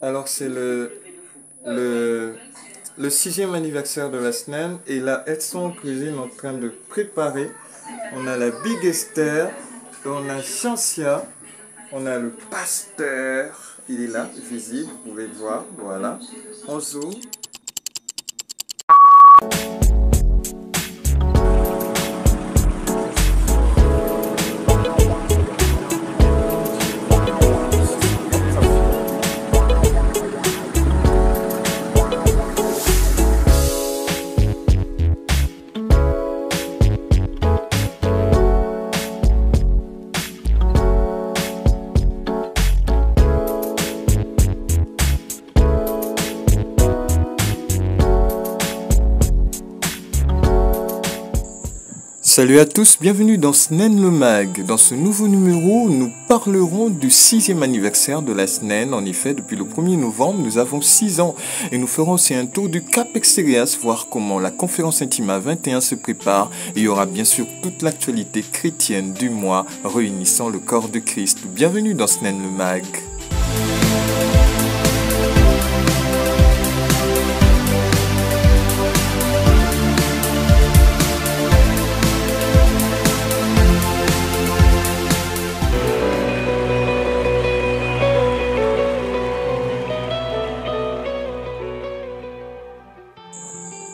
Alors c'est le, le sixième anniversaire de la SNEN et là elles sont en cuisine en train de préparer. On a la Big Esther, on a Chancia, on a le pasteur, il est là, visible, vous pouvez le voir, voilà. On zoom. Salut à tous, bienvenue dans SNEN le Mag. Dans ce nouveau numéro, nous parlerons du sixième anniversaire de la SNEN. En effet, depuis le 1er novembre, nous avons 6 ans et nous ferons aussi un tour du Cap Exterias, voir comment la conférence Intima 21 se prépare. Et il y aura bien sûr toute l'actualité chrétienne du mois réunissant le corps de Christ. Bienvenue dans SNEN le Mag.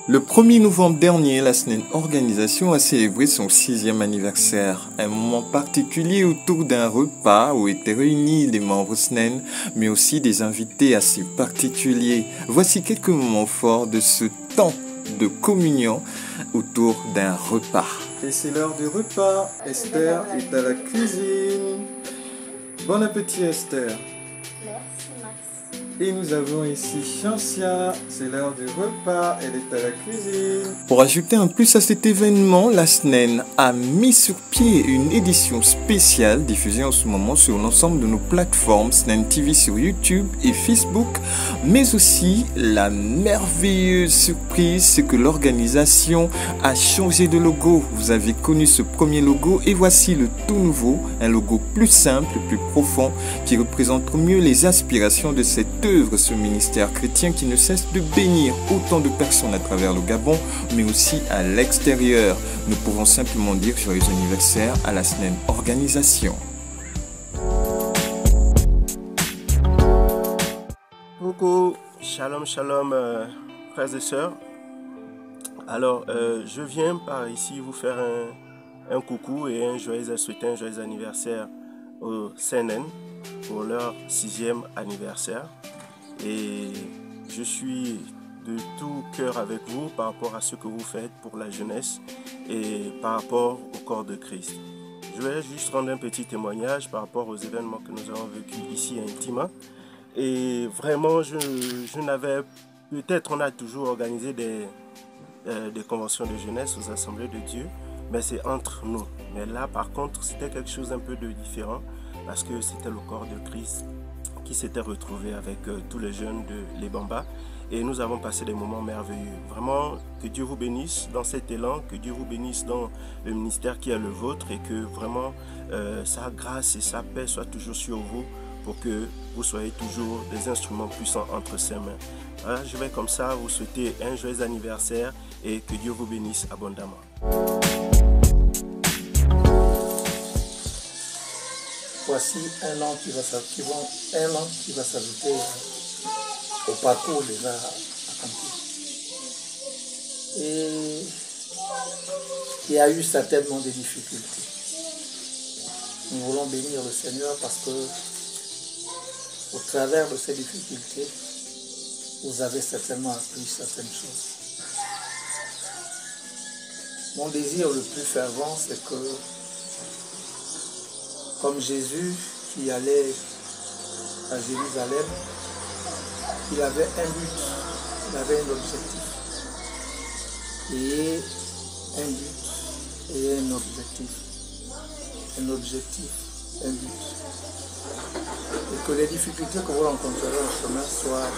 Le 1er novembre dernier, la SNEN Organisation a célébré son 6e anniversaire. Un moment particulier autour d'un repas où étaient réunis les membres SNEN, mais aussi des invités assez particuliers. Voici quelques moments forts de ce temps de communion autour d'un repas. Et c'est l'heure du repas. Esther est à la cuisine. Bon appétit Esther. Et nous avons ici Chancia, c'est l'heure du repas, elle est à la cuisine. Pour ajouter un plus à cet événement, la SNEN a mis sur pied une édition spéciale diffusée en ce moment sur l'ensemble de nos plateformes SNEN TV sur YouTube et Facebook, mais aussi la merveilleuse surprise, c'est que l'organisation a changé de logo. Vous avez connu ce premier logo et voici le tout nouveau, un logo plus simple, plus profond, qui représente mieux les aspirations de cette œuvre, ce ministère chrétien qui ne cesse de bénir autant de personnes à travers le Gabon, mais aussi à l'extérieur. Nous pouvons simplement dire joyeux anniversaire à la SNEN Organisation. Coucou, shalom, shalom, frères et sœurs. Alors, je viens par ici vous faire un coucou et souhaiter un joyeux anniversaire au SNN pour leur 6e anniversaire. Et je suis de tout cœur avec vous par rapport à ce que vous faites pour la jeunesse et par rapport au corps de Christ. Je vais juste rendre un petit témoignage par rapport aux événements que nous avons vécus ici à Intima. Et vraiment, je n'avais... Peut-être on a toujours organisé des conventions de jeunesse aux assemblées de Dieu, mais c'est entre nous. Mais là, par contre, c'était quelque chose un peu de différent parce que c'était le corps de Christ qui s'était retrouvé avec tous les jeunes de l'Ebamba et nous avons passé des moments merveilleux. Vraiment, que Dieu vous bénisse dans cet élan, que Dieu vous bénisse dans le ministère qui est le vôtre et que vraiment sa grâce et sa paix soient toujours sur vous pour que vous soyez toujours des instruments puissants entre ses mains. Voilà, je vais comme ça vous souhaiter un joyeux anniversaire et que Dieu vous bénisse abondamment. Voici un an qui va s'ajouter au parcours déjà accompli. Et il y a eu certainement des difficultés. Nous voulons bénir le Seigneur parce que au travers de ces difficultés, vous avez certainement appris certaines choses. Mon désir le plus fervent, c'est que comme Jésus qui allait à Jérusalem, il avait un but, il avait un objectif. Et un but et un objectif. Un objectif, un but. Et que les difficultés que vous rencontrerez en chemin soient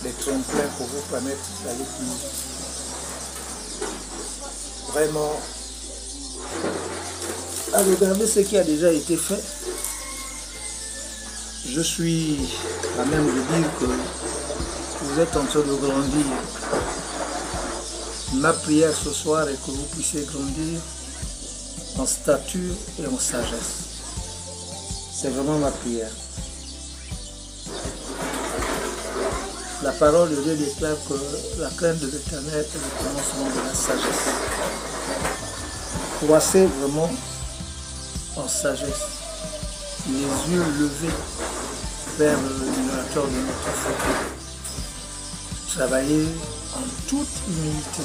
des tremplins pour vous permettre d'aller plus vite. Vraiment, à regarder ce qui a déjà été fait, Je suis à même de dire que vous êtes en train de grandir. Ma prière ce soir est que vous puissiez grandir en stature et en sagesse. C'est vraiment ma prière. La parole de Dieu déclare que la crainte de l'Éternel est le commencement de la sagesse. Croissez vraiment en sagesse, les yeux levés vers le libérateur de notre foi. Travaillez en toute humilité,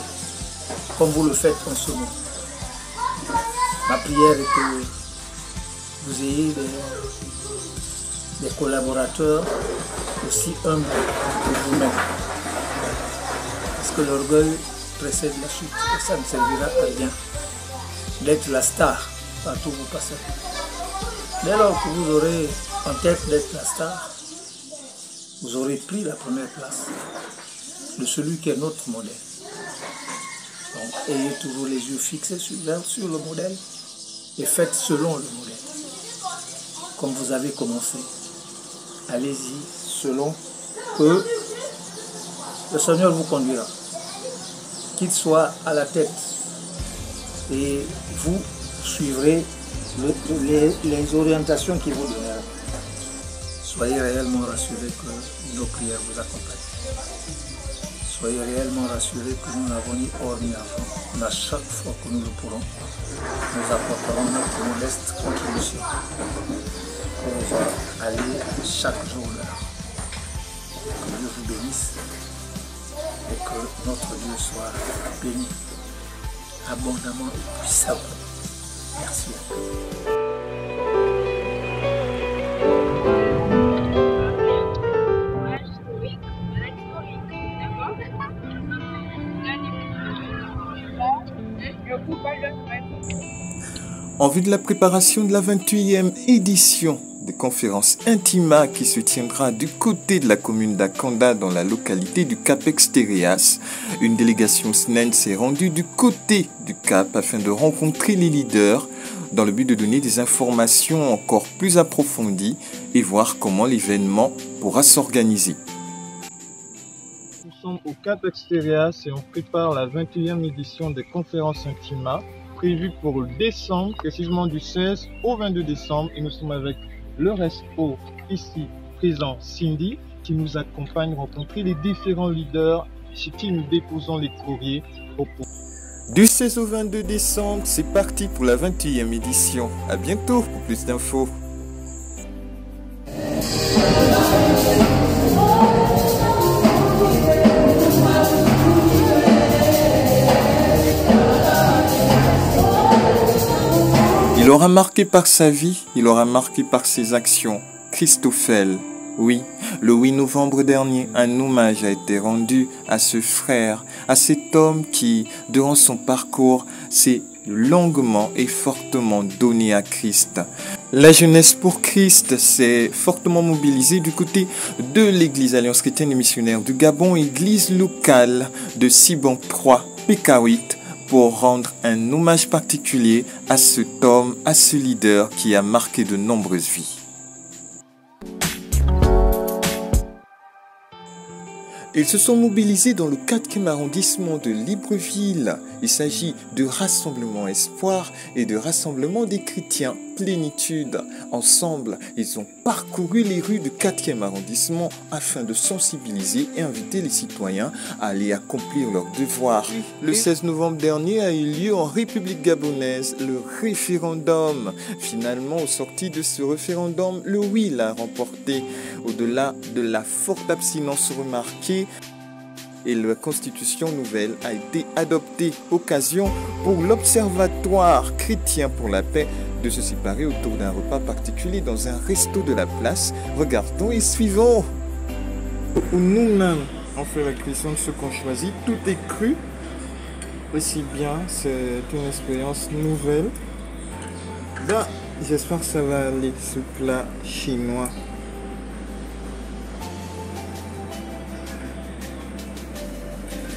comme vous le faites en ce moment. Ma prière est que vous ayez des collaborateurs aussi humbles que vous-même. Parce que l'orgueil précède la chute et ça ne servira à rien d'être la star partout où vous passez. Dès lors que vous aurez en tête d'être la star, vous aurez pris la première place de celui qui est notre modèle. Donc, ayez toujours les yeux fixés sur le modèle et faites selon le modèle. Comme vous avez commencé, allez-y selon que le Seigneur vous conduira, qu'il soit à la tête et vous suivrez les orientations qu'il vous donnera. Soyez réellement rassurés que nos prières vous accompagnent. Soyez réellement rassurés que nous n'avons ni or ni argent. À chaque fois que nous le pourrons, nous apporterons notre modeste contribution pour aller chaque jour là. Que Dieu vous bénisse et que notre Dieu soit béni abondamment et puissamment. Merci. En vue de la préparation de la 28e édition de conférence Intima qui se tiendra du côté de la commune d'Akanda dans la localité du Cap Extérias, une délégation SNEN s'est rendue du côté du Cap afin de rencontrer les leaders dans le but de donner des informations encore plus approfondies et voir comment l'événement pourra s'organiser. Nous sommes au Cap Extérias et on prépare la 21e édition des conférences Intima prévue pour le décembre, précisément du 16 au 22 décembre. Et nous sommes avec le Respo ici présent, Cindy, qui nous accompagne rencontrer les différents leaders chez qui nous déposons les courriers. Du 16 au 22 décembre, c'est parti pour la 21e édition. À bientôt pour plus d'infos. Il aura marqué par sa vie, il aura marqué par ses actions. Christoffel, oui, le 8 novembre dernier, un hommage a été rendu à ce frère, à cet homme qui, durant son parcours, s'est longuement et fortement donné à Christ. La jeunesse pour Christ s'est fortement mobilisée du côté de l'Église Alliance chrétienne et missionnaire du Gabon, église locale de Siban 3, PK8, pour rendre un hommage particulier à cet homme, à ce leader qui a marqué de nombreuses vies. Ils se sont mobilisés dans le 4e arrondissement de Libreville. Il s'agit de Rassemblement Espoir et de Rassemblement des Chrétiens Plénitude. Ensemble, ils ont parcouru les rues du 4e arrondissement afin de sensibiliser et inviter les citoyens à aller accomplir leurs devoirs. Le 16 novembre dernier a eu lieu en République gabonaise le référendum. Finalement, au sorti de ce référendum, le oui l'a remporté. Au-delà de la forte abstinence remarquée, et la constitution nouvelle a été adoptée. Occasion pour l'Observatoire chrétien pour la paix de se séparer autour d'un repas particulier dans un resto de la place. Regardons et suivons. Nous-mêmes, on fait la cuisson de ce qu'on choisit. Tout est cru. Aussi bien, c'est une expérience nouvelle. Là, j'espère que ça va aller, ce plat chinois.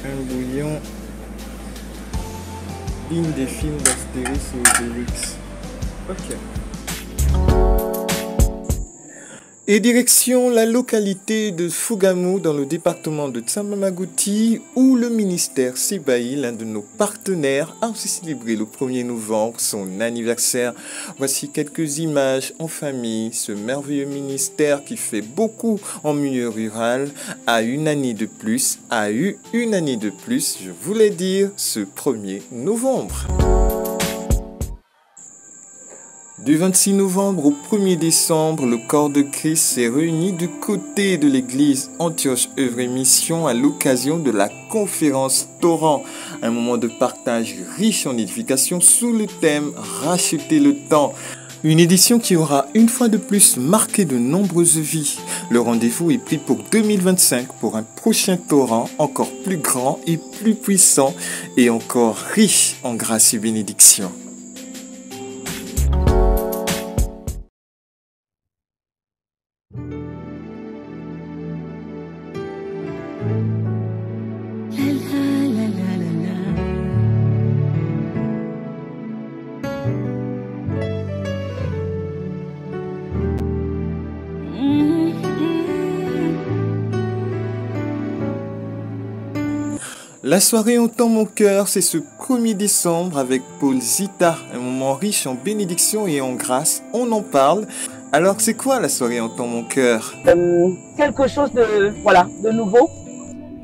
Un bouillon digne des films d'Astérix et Obélix. Ok. Et direction la localité de Fugamu dans le département de Tsamba-Magouti où le ministère Sibaï, l'un de nos partenaires, a aussi célébré le 1er novembre son anniversaire. Voici quelques images en famille. Ce merveilleux ministère qui fait beaucoup en milieu rural a eu une année de plus, je voulais dire, ce 1er novembre. Du 26 novembre au 1er décembre, le corps de Christ s'est réuni du côté de l'église Antioche Œuvre et Mission à l'occasion de la conférence Torrent, un moment de partage riche en édification sous le thème « Racheter le temps ». Une édition qui aura une fois de plus marqué de nombreuses vies. Le rendez-vous est pris pour 2025 pour un prochain Torrent encore plus grand et plus puissant et encore riche en grâce et bénédiction. La soirée entend mon cœur, c'est ce 1er décembre avec Paul Zita, un moment riche en bénédiction et en grâce, on en parle. Alors c'est quoi la soirée entend mon cœur? Quelque chose de nouveau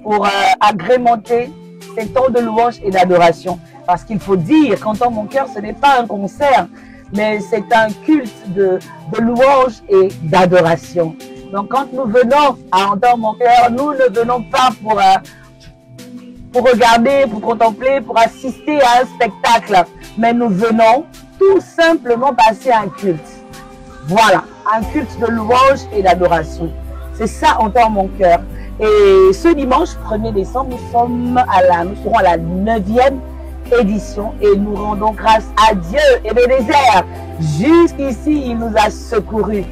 pour agrémenter ces temps de louange et d'adoration. Parce qu'il faut dire qu'entend mon cœur, ce n'est pas un concert, mais c'est un culte de louange et d'adoration. Donc quand nous venons à entendre mon cœur, nous ne venons pas pour regarder, pour contempler, pour assister à un spectacle. Mais nous venons tout simplement passer un culte. Voilà, un culte de louange et d'adoration. C'est ça, entend mon cœur. Et ce dimanche 1er décembre, nous serons à la 9e édition et nous rendons grâce à Dieu et le désert. Jusqu'ici, il nous a secourus.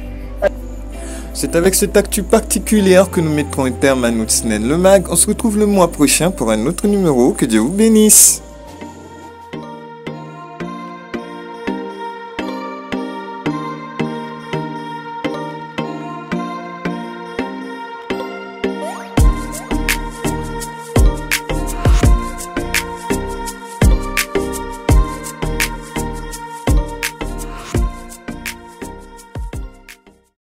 C'est avec cette actu particulière que nous mettrons un terme à notre SNEN Le Mag. On se retrouve le mois prochain pour un autre numéro. Que Dieu vous bénisse.